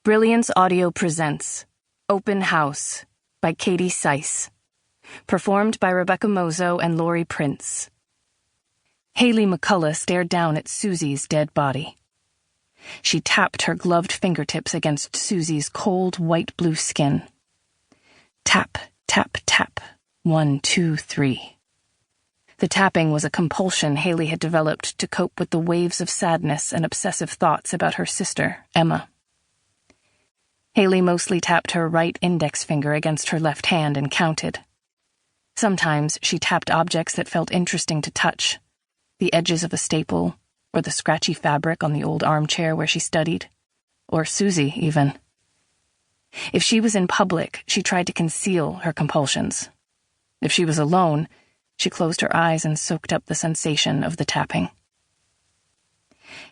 Brilliance Audio presents Open House by Katie Sise. Performed by Rebecca Mozo and Lori Prince. Emma McCullough stared down at Susie's dead body. She tapped her gloved fingertips against Susie's cold, white-blue skin. Tap, tap, tap. 1, 2, 3. The tapping was a compulsion Haley had developed to cope with the waves of sadness and obsessive thoughts about her sister, Emma. Haley mostly tapped her right index finger against her left hand and counted. Sometimes she tapped objects that felt interesting to touch, the edges of a staple, or the scratchy fabric on the old armchair where she studied, or Susie, even. If she was in public, she tried to conceal her compulsions. If she was alone, she closed her eyes and soaked up the sensation of the tapping.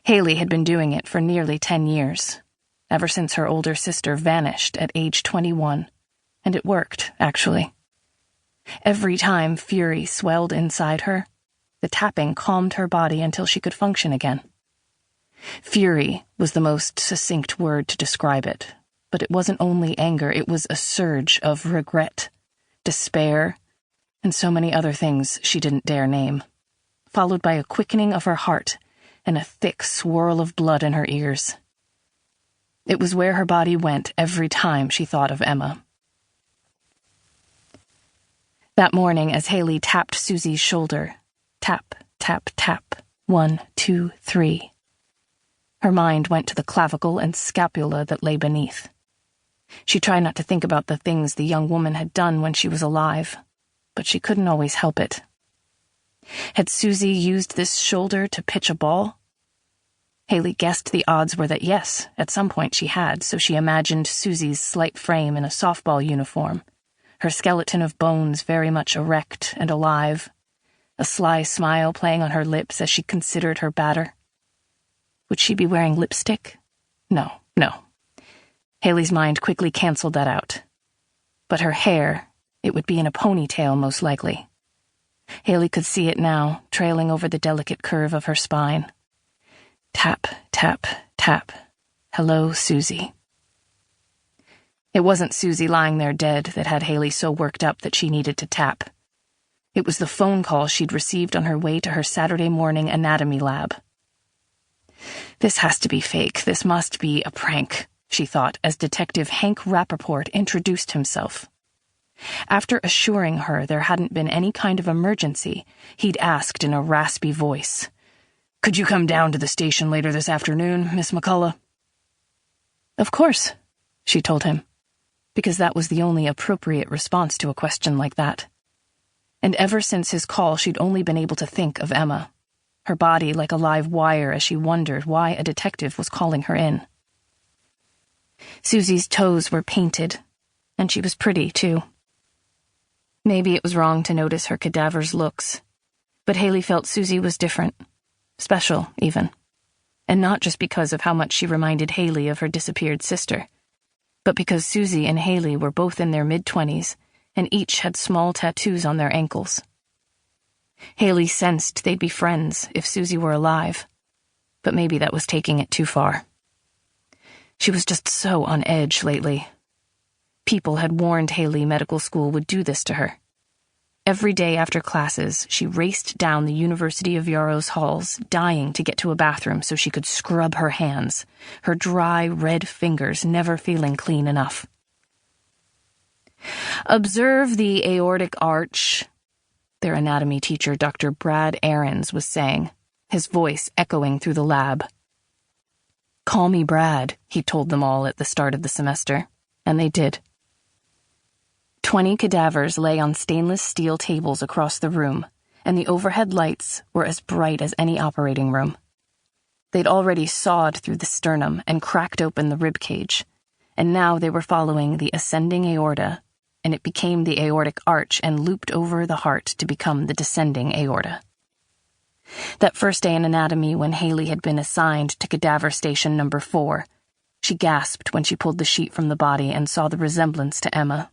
Haley had been doing it for nearly 10 years, ever since her older sister vanished at age 21, and it worked, actually. Every time fury swelled inside her, the tapping calmed her body until she could function again. Fury was the most succinct word to describe it, but it wasn't only anger, it was a surge of regret, despair, and so many other things she didn't dare name, followed by a quickening of her heart and a thick swirl of blood in her ears. It was where her body went every time she thought of Emma. That morning, as Haley tapped Susie's shoulder, tap, tap, tap, 1, 2, 3. Her mind went to the clavicle and scapula that lay beneath. She tried not to think about the things the young woman had done when she was alive, but she couldn't always help it. Had Susie used this shoulder to pitch a ball? Haley guessed the odds were that yes, at some point she had, so she imagined Susie's slight frame in a softball uniform, her skeleton of bones very much erect and alive, a sly smile playing on her lips as she considered her batter. Would she be wearing lipstick? No. Haley's mind quickly canceled that out. But her hair, it would be in a ponytail most likely. Haley could see it now, trailing over the delicate curve of her spine. Tap, tap, tap. Hello, Susie. It wasn't Susie lying there dead that had Haley so worked up that she needed to tap. It was the phone call she'd received on her way to her Saturday morning anatomy lab. This has to be fake. This must be a prank, she thought, as Detective Hank Rappaport introduced himself. After assuring her there hadn't been any kind of emergency, he'd asked in a raspy voice, "Could you come down to the station later this afternoon, Miss McCullough?" "Of course," she told him, because that was the only appropriate response to a question like that. And ever since his call, she'd only been able to think of Emma, her body like a live wire as she wondered why a detective was calling her in. Susie's toes were painted, and she was pretty, too. Maybe it was wrong to notice her cadaver's looks, but Haley felt Susie was different. Special, even. And not just because of how much she reminded Haley of her disappeared sister, but because Susie and Haley were both in their mid-20s and each had small tattoos on their ankles. Haley sensed they'd be friends if Susie were alive, but maybe that was taking it too far. She was just so on edge lately. People had warned Haley medical school would do this to her. Every day after classes, she raced down the University of Yarrow's halls, dying to get to a bathroom so she could scrub her hands, her dry, red fingers never feeling clean enough. "Observe the aortic arch," their anatomy teacher, Dr. Brad Aarons, was saying, his voice echoing through the lab. "Call me Brad," he told them all at the start of the semester, and they did. 20 cadavers lay on stainless steel tables across the room, and the overhead lights were as bright as any operating room. They'd already sawed through the sternum and cracked open the rib cage, and now they were following the ascending aorta, and it became the aortic arch and looped over the heart to become the descending aorta. That first day in anatomy, when Haley had been assigned to cadaver station number 4, she gasped when she pulled the sheet from the body and saw the resemblance to Emma.